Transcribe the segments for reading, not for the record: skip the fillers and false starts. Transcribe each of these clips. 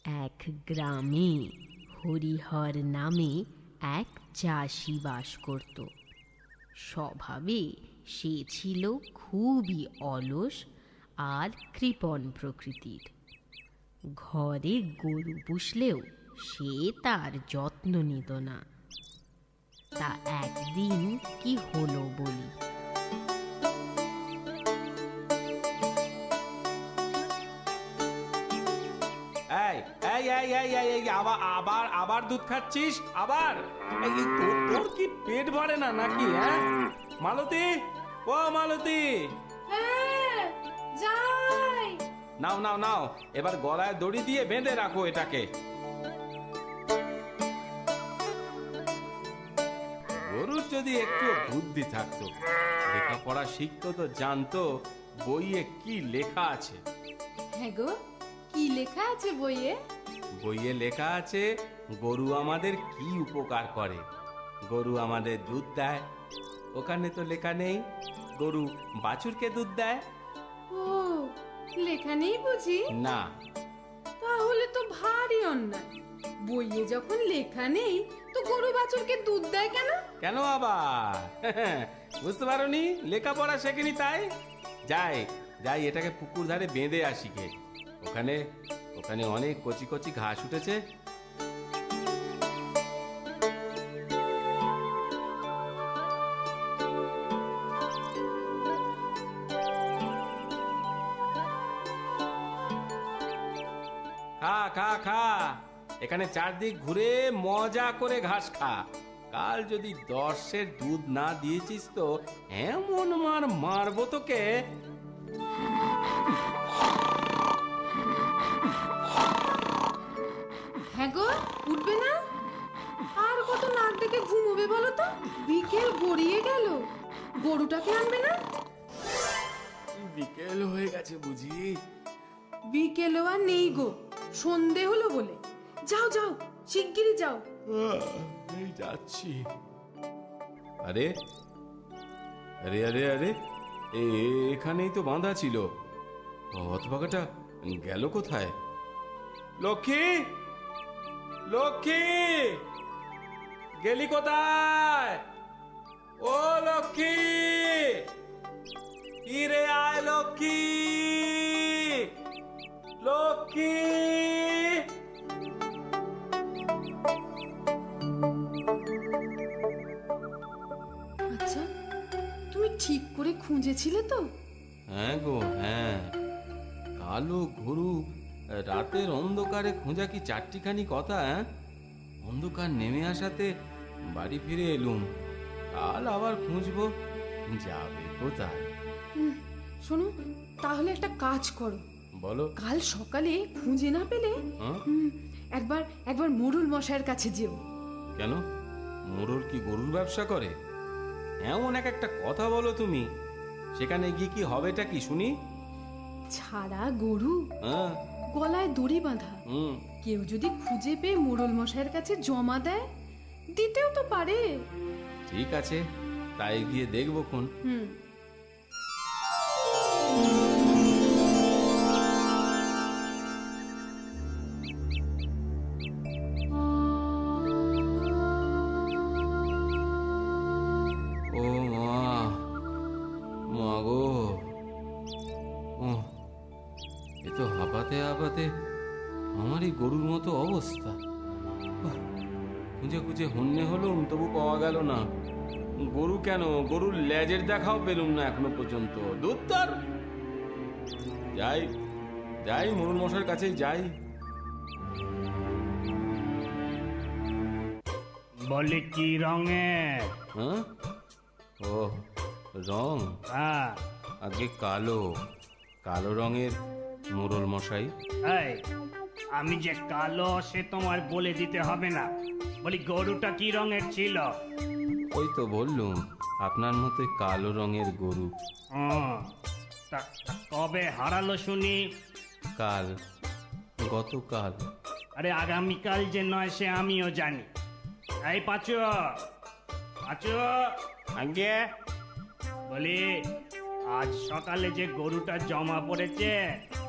এক গ্রামে হরিহর নামে এক চাষি বাস করত। স্বভাবে সে ছিল খুবই অলস আর কৃপণ প্রকৃতির। ঘরে গরু পুষলেও সে তার যত্ন নিত না। তা একদিন কি হলো বলি। এই এই এই এই এই এই আবার আবার আবার দুধ খাচ্ছিস আবার? এই তোর তোর কি পেট ভরে না নাকি? হ্যাঁ মালতী, ও মালতী, হ্যাঁ যাই। নাও নাও নাও, এবার গলায় দড়ি দিয়ে বেঁধে রাখো এটাকে। গরুর যদি একটু বুদ্ধি থাকতো, লেখাপড়া শিখতো তো জানতো বইয়ে কি লেখা আছে। হ্যাঁ গো, কি লেখা আছে বইয়ে? বইয়ে লেখা আছে গরু আমাদের কি উপকার করে। গরু আমাদের দুধ দেয়। ওখানে তো লেখা নেই গরু বাছুরকে দুধ দেয়। ও, লেখা নেই বুঝি? না। তাহলে তো ভারী অন্যায়। বইয়ে যখন লেখা নেই তো গরু বাছুরকে দুধ দেয় কেন? কেন আবার? বুঝতে পারোনি, লেখাপড়া শেখেনি তাই। যাই যাই, এটাকে পুকুর ধারে বেঁধে আসি গে। ওখানে ওখানে অনেক কচি কচি ঘাস উঠেছে। খা খা খা, এখানে চারদিক ঘুরে মজা করে ঘাস খা। কাল যদি 10-এর দুধ না দিয়েছিস তো এমন মারবো তোকে। হ্যাঁ গো, উঠবে না? আর কত নাক ডেকে ঘুমোবে বলো তো? বিকেল গড়িয়ে গেল, গরুটাকে আনবে না? বিকেল হয়ে গেছে বুঝি? বিকেলও আর নেই গো, সন্ধে হলো বলে। যাও যাও, শিগগিরই যাও। এই যাচ্ছি। আরে আরে আরে আরে, এখানেই তো বাঁধা ছিল। হতভাগাটা গেল কোথায়? লক্ষ্মী, লক্ষ্মী, গেলি কোথায়? ও লক্ষ্মী, ফিরে আয় লক্ষ্মী, লক্ষ্মী। আচ্ছা, তুমি ঠিক করে খুঁজেছিলে তো? হ্যাঁ গো হ্যাঁ, কালো গরু রাতের অন্ধকারে খোঁজা কি চারটিখানি কথা? অন্ধকার নেমে আসাতে বাড়ি ফিরে এলুম। কাল আবার খুঁজবো, যাবে কোথায়? শোনো, তাহলে একটা কাজ করো। বলো। কাল সকালে খুঁজে না পেলে একবার একবার মোড়ল মশাইয়ের কাছে যেও। কেন, মোড়ল কি গরুর ব্যবসা করে? এমন এক একটা কথা বলো তুমি। সেখানে গিয়ে কি হবেটা কি শুনি? ছাড়া গরু, হ্যাঁ, গলায় দড়ি বাঁধা। কেউ যদি খুঁজে পেয়ে মোড়ল মশাইয়ের কাছে জমা দেয়, দিতেও তো পারে। ঠিক আছে, তাই গিয়ে দেখবো কোন। ও মা গো, ও এ তো হাঁপাতে হাঁপাতে আমারই গরুর মতো অবস্থা। খুঁজে খুঁজে হন্যে হলুম, তবু পাওয়া গেল না। গরু কেন, গরুর লেজের দেখাও পেলুম না এখনো পর্যন্ত। দুধ যাই যাই, মোড়ল মশাইয়ের কাছেই যাই। বলে কি রঙের? হ্যাঁ, ও রং? হ্যাঁ, আগে কালো, কালো রঙের মোড়ল মশাই। এই, আমি যে কালো সে তোমার বলে দিতে হবে না। বলি গরুটা কি রঙের ছিল? ওই তো বললুম, আপনার মতোই কালো রঙের গরু। তা কবে হারালো শুনি? কাল, গতকাল। আরে আগামীকাল যে নয় সে আমিও জানি। এই পাঁচু, পাঁচু, আগে বলি আজ সকালে যে গরুটা জমা পড়েছে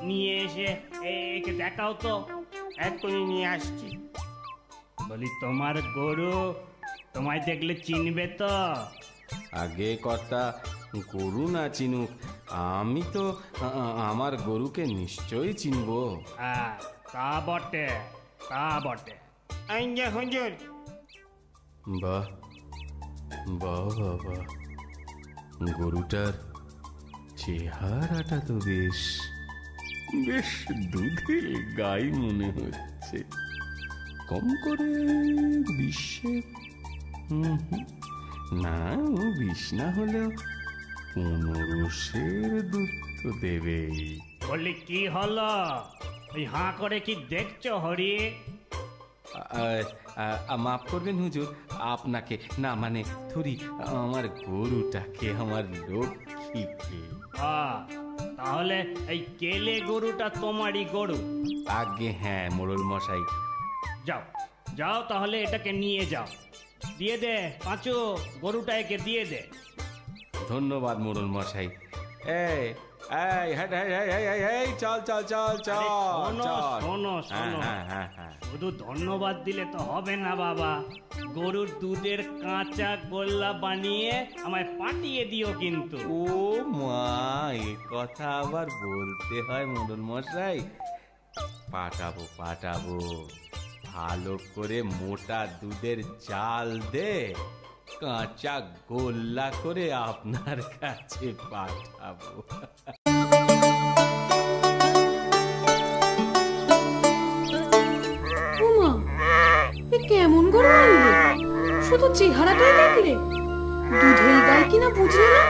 নিয়ে এসে একে দেখাও তো। এক্ষুনি নিয়ে আসছি। বলি তোমার গরু তোমায় দেখলে চিনবে তো? আগে কর্তা, গরু না চিনুক, আমি তো আমার গরুকে নিশ্চয়ই চিনবো। হ্যাঁ, তা বটে, তা বটে। এই যে হুজুর। বাহ বাহ বাবা, গরুটার চেহারাটা তো বেশ বেশ দুধের গাই মনে হচ্ছে। কম করে 20 না, 20 না হলেও 15 দুধ তো দেবেই। বলি কি হলো? ওই হাঁ করে কি দেখছো হরি? মাফ করবেন হুজুর, আপনাকে না, মানে থুরি আমার গরুটাকে, আমার লক্ষ্মীকে। তাহলে এই কেলে গরুটা তোমারই গরু? আগে হ্যাঁ মোড়ল মশাই। যাও যাও, তাহলে এটাকে নিয়ে যাও, দিয়ে দে পাঁচু, গরুটা একে দিয়ে দে। ধন্যবাদ মোড়ল মশাই। এই এই হ্যাঁ এই চল চল চল চল শোনো চল। শোনো হ্যাঁ শোনো, হ্যাঁ হ্যাঁ হ্যাঁ। শুধু ধন্যবাদ দিলে তো হবে না বাবা, গরুর দুধের কাঁচা গোল্লা বানিয়ে আমায় পাঠিয়ে দিও কিন্তু। ও মা, এ কথা আবার বলতে হয় মোড়ল মশাই? পাঠাবো পাঠাবো, ভালো করে মোটা দুধের চাল দে কাঁচা গোল্লা করে আপনার কাছে পাঠাবো। উমা, এ কেমন গরু আনলে? শুধু চেহারাটাই দেখলে, দুধের গাই কিনা বুঝলে না?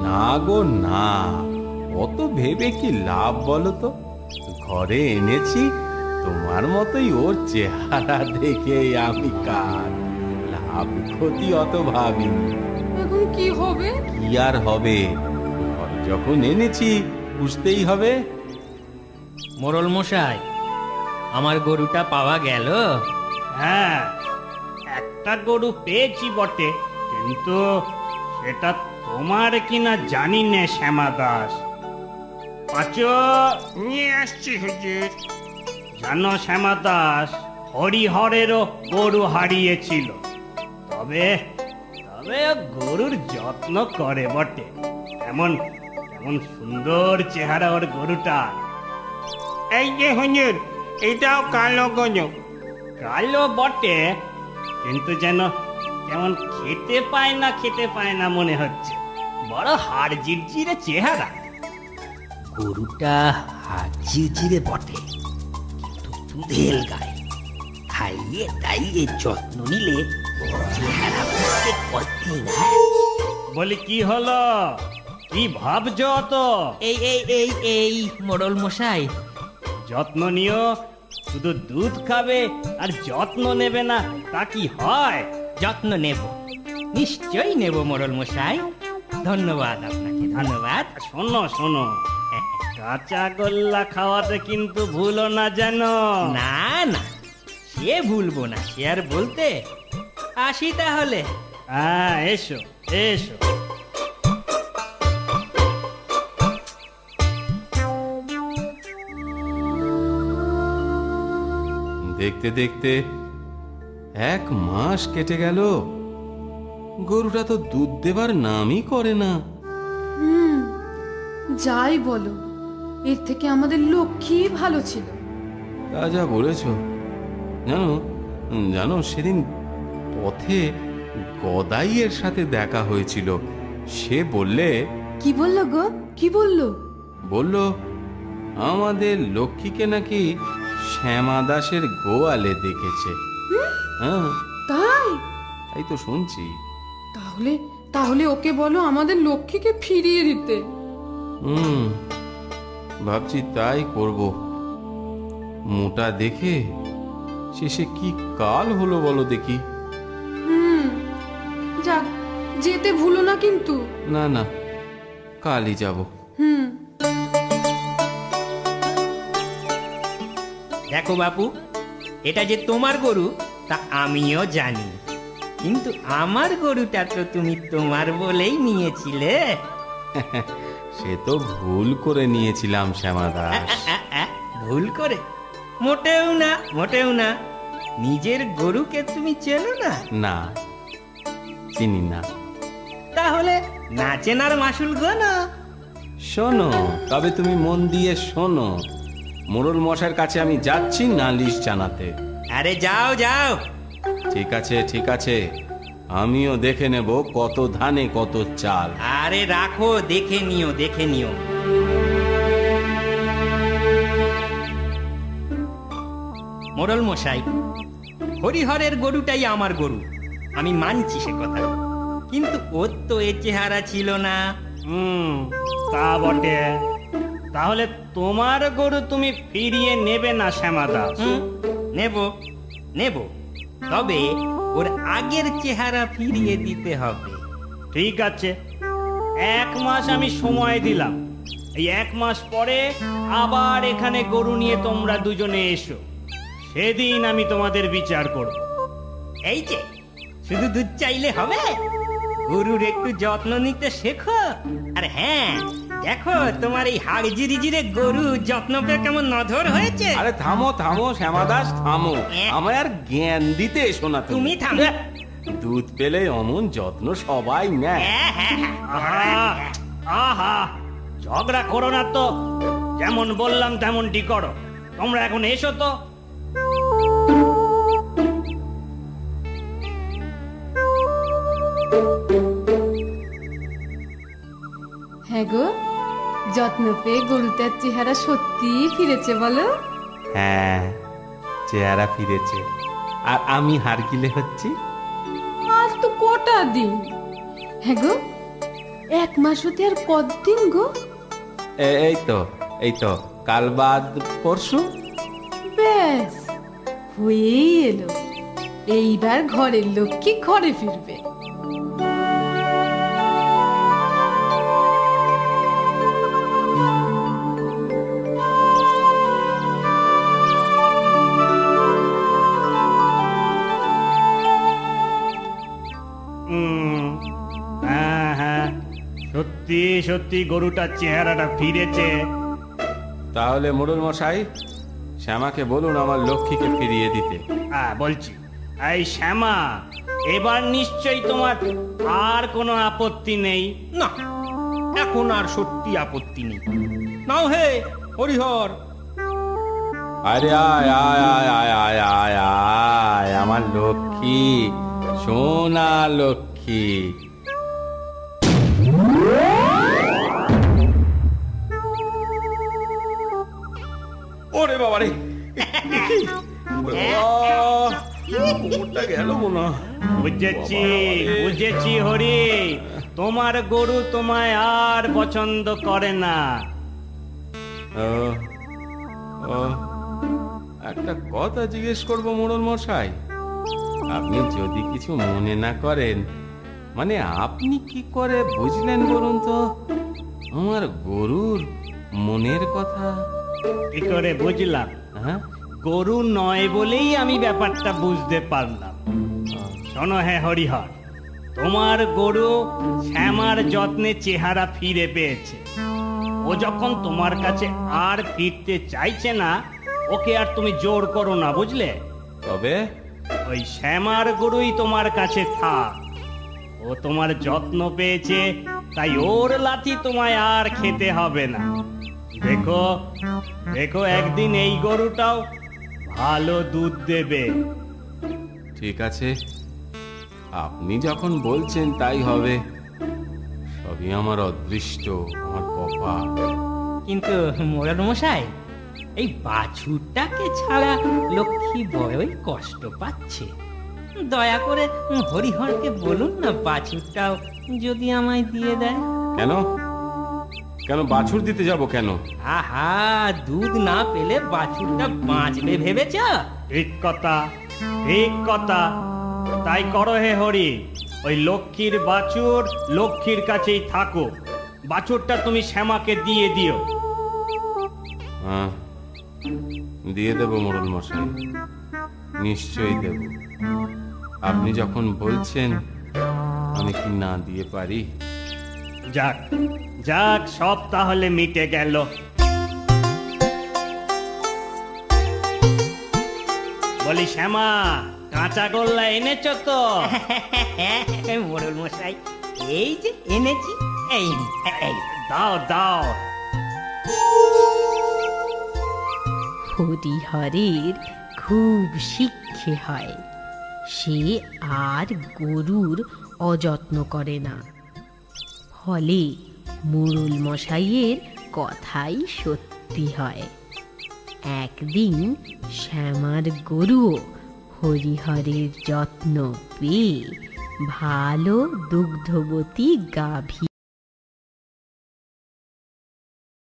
না গো না, অত ভেবে কি লাভ বলো তো? ঘরে এনেছি, তোমার মতোই ওর চেহারা দেখে আমি কার লাভ ক্ষতি অত ভাবিনি। এখন কি হবে? কি আর হবে, ঘরে যখন এনেছি বুঝতেই হবে। মোড়ল মশাই, আমার গরুটা পাওয়া গেল? হ্যাঁ, একটা গরু পেয়েছি বটে, কিন্তু সেটা তোমার কিনা জানি না শ্যামা দাস। পাঁচু, নিয়ে আসছি হুজুর। জানো শ্যামা দাস, হরিহরেরও গরু হারিয়েছিল, তবে তবে ও গরুর যত্ন করে বটে। এমন এমন সুন্দর চেহারা ওর গরুটা। এই যে হুজুর, এটাও কালো গরু। কালো বটে, কিন্তু যেন কেমন খেতে পায় না মনে হচ্ছে। বড় হাড় জিরজিরে চেহারা। গরুটা ঝিরঝিরে বটে, কিন্তু দুধের গায়ে। খাইয়ে দাইয়ে যত্ন নিলে চেহারা বুঝতে কতদিন না। বলি কি হলো, কি ভাবছো তো? এই এই এই এই মোড়ল মশাই, যত্ন নিও, শুধু দুধ খাবে আর যত্ন নেবে না, তা কি হয়? যত্ন নেব, নিশ্চয়ই নেব মোড়ল মশাই। ধন্যবাদ আপনাকে, ধন্যবাদ। শোনো শোনো, কাঁচা গোল্লা খাওয়াতে কিন্তু ভুলো না যেন। না না, সে ভুলবো না, সে আর বলতে। আসি তাহলে। হ্যাঁ, এসো এসো। দেখতে দেখতে 1 মাস কেটে গেল, গরুটা তো দুধ দেবার নামই করে না। যাই বলো, এর থেকে আমাদের লক্ষ্মী ভালো ছিল। তা যা বলেছ। জানো জানো সেদিন পথে গদাইয়ের সাথে দেখা হয়েছিল। সে বললে, কি বললো গো? কি বললো? বলল আমাদের লক্ষ্মীকে নাকি শ্যামা দাসের গোয়ালে দেখেছে। হ্যাঁ, তাই? তাই তো শুনছি। তাহলে তাহলে ওকে বলো আমাদের লক্ষ্মীকে ফিরিয়ে দিতে। ভাবছি তাই করব। মোটা দেখে শেষে কি কাল হলো বলো দেখি। যাক, যেতে ভুলো না কিন্তু। না না, কালই যাব। দেখো বাপু, এটা যে তোমার গরু তা আমিও জানি, কিন্তু আমার গরুটা তো তুমি তোমার বলেই নিয়েছিলে। সে তো ভুল করে নিয়েছিলাম শ্যামা দাস। ভুল করে? মোটেও না, মোটেও না। নিজের গরুকে তুমি চেনো না? না, চিনি না। তাহলে না চেনার মাসুল গোনো। শোনো, তবে তুমি মন দিয়ে শোনো, মোড়ল মশাইয়ের কাছে আমি যাচ্ছি নালিশ জানাতে। আরে যাও যাও। ঠিক আছে, ঠিক আছে, আমিও দেখে নেব কত ধানে কত চাল। আরে রাখো, দেখে নিও, দেখে নিও। মোড়ল মশাই, হরিহরের গরুটাই আমার গরু, আমি মানছি সে কথা, কিন্তু ওর তো এ চেহারা ছিল না। তা বটে। তাহলে তোমার গরু তুমি ফিরিয়ে নেবে না শ্যামাদাস? নেব, নেব, তবে ওর আগের চেহারা ফিরিয়ে দিতে হবে। ঠিক আছে, 1 মাস আমি সময় দিলাম। এই 1 মাস পরে আবার এখানে গরু নিয়ে তোমরা দুজনে এসো, সেদিন আমি তোমাদের বিচার করব। এই যে শুধু দুধ চাইলে হবে? গরুর একটু যত্ন নিতে শেখো। আর হ্যাঁ, দেখো তোমার এই হাড় জিরিজিরে গরু যত্ন পেয়ে কেমন নধর হয়েছে। আরে থামো থামো শ্যামাদাস, থামো, আমায় আর জ্ঞান দিতে এসো না। তুমি থামো। দুধ পেলে অমন যত্ন সবাই নেয়। আহা, আহা, ঝগড়া করো না তো, যেমন বললাম তেমনটি করো। তোমরা এখন এসো তো। হ্যাঁ গো, যত্ন পেয়ে গরুটার চেহারা সত্যিই ফিরেছে বলো? হ্যাঁ, চেহারা ফিরেছে। আর আমি হারকিলে হচ্ছি। আর তো কটা দিন। হ্যাঁ গো, 1 মাস হতে আর কতদিন গো? এই তো কাল বাদ পরশু। ব্যাস, হয়েই এলো। এইবার ঘরের লক্ষ্মী ঘরে ফিরবে। হ্যাঁ হ্যাঁ, সত্যি সত্যি গরুটার চেহারাটা ফিরেছে। তাহলে মোড়ল মশাই, শ্যামাকে বলুন আমার লক্ষ্মীকে ফিরিয়ে দিতে। হ্যাঁ বলছি। এই শ্যামা, এবার নিশ্চয়ই তোমার আর কোনো আপত্তি নেই? না, এখন আর সত্যি আপত্তি নেই। নাও হে হরিহর। আরে আয় আয় আয় আয় আয় আয় আয়, আমার লক্ষ্মী, সোনা লক্ষ্মী। ওরে বাবারে, গেল মনে। বুঝেছি বুঝেছি হরি, তোমার গরু তোমায় আর পছন্দ করে না। একটা কথা জিজ্ঞেস করবো মোড়ল মশাই, আপনি যদি কিছু মনে না করেন, মানে আপনি কি করে বুঝলেন বলুন তো আমার গরুর মনের কথা? কি করে বুঝলাম? হ্যাঁ, গরু নয় বলেই আমি ব্যাপারটা বুঝতে পারলাম। শোনো হে হরিহর, তোমার গরু শ্যামার যত্নে চেহারা ফিরে পেয়েছে। ও যখন তোমার কাছে আর ফিরতে চাইছে না, ওকে আর তুমি জোর করো না, বুঝলে? তবে ওই শ্যামার গরুই তোমার কাছে থাক। ও তোমার যত্ন পেয়েছে, তাই ওর লাথি তোমায় আর খেতে হবে না। দেখো দেখো, একদিন এই গরুটাও ভালো দুধ দেবে। ঠিক আছে, আপনি যখন বলছেন তাই হবে। সবই আমার অদৃষ্ট, আমার কপাল। কিন্তু মোড়ল মশাই, এই বাছুরটাকে ছাড়া লক্ষ্মী বড়ই কষ্ট পাচ্ছে। দয়া করে হরিহরকে বলুন না, বাছুরটাও যদি আমায় দিয়ে দেয়। কেন কেন বাছুর দিতে যাব কেন? আহা, দুধ না পেলে বাছুরটা বাঁচবে ভেবেছ? ঠিক কথা, ঠিক কথা। তাই করো হে হরি, ওই লক্ষ্মীর বাছুর লক্ষ্মীর কাছেই থাকো। বাছুরটা তুমি শ্যামাকে দিয়ে দিও। হ্যাঁ, দিয়ে দেব মোড়ল মশাই, নিশ্চয়ই দেব। আপনি যখন বলছেন, আমি কি না দিয়ে পারি? যাক যাক, সব তাহলে মিটে গেল। বলি শ্যামা, কাঁচা গোল্লা এনেছো তো? মোড়ল মশাই, এই যে এনেছি, এই এই দাও দাও। হরিহরের খুব শিক্ষে হয়, সে আর গরুর অযত্ন করে না। ফলে মোড়ল মশাইয়ের কথাই সত্যি হয়। একদিন শ্যামার গরুও হরিহরের যত্ন পেয়ে ভালো দুগ্ধবতী গাভী